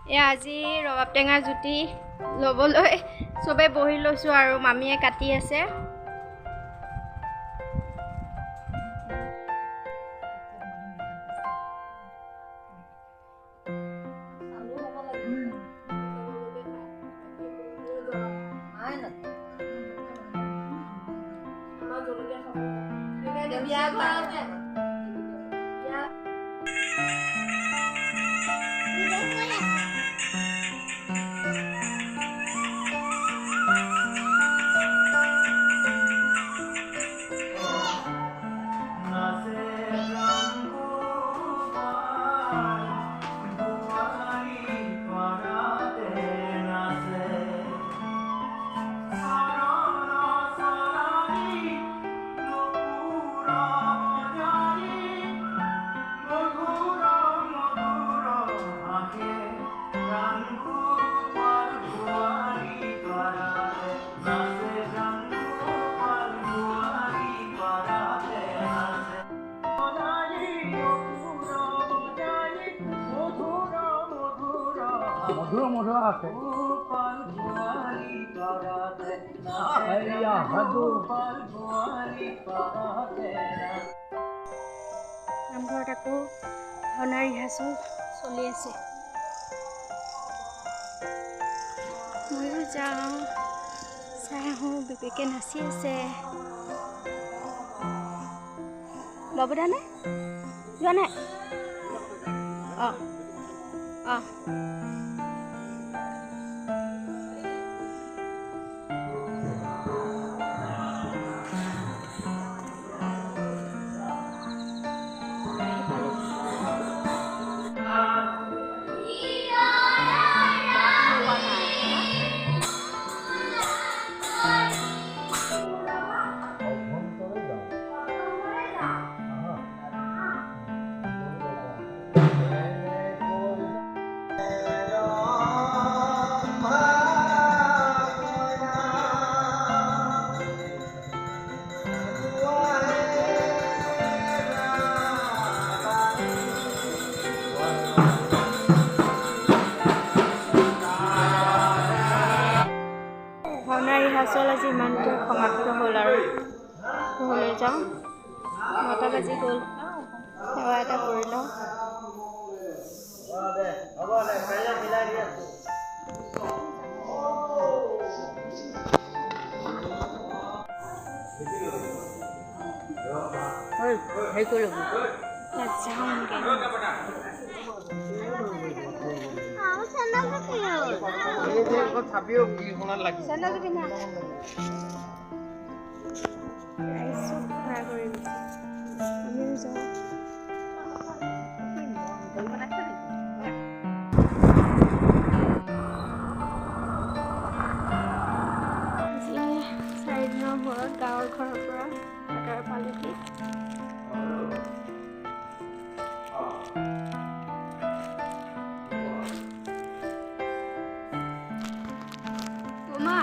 আজি ৰবাব টেঙাৰ জুতি ল'বলৈ চবে বহি লৈছোঁ আৰু মামীয়ে কাটি আছে। মধুৰ মধুৰ আছে নামঘৰত আকৌ ভাওনা ৰিহাৰ্চেল চলি আছে। ময়ো যাওঁ চাই আহোঁ। বিবেকে নাচি আছে। বাবুদা নে যোৱা নাই? অঁ অঁ ভাওনা ৰিহাৰ্চেল আজি ইমানতে সমাপ্ত হ'ল আৰু ঘৰলৈ যাওঁ। 9টা বাজি গ'ল। সেৱা এটা কৰি লওঁ। গাঁৱৰ ঘৰৰ পৰা অৰ্ডাৰ পালেহি। মা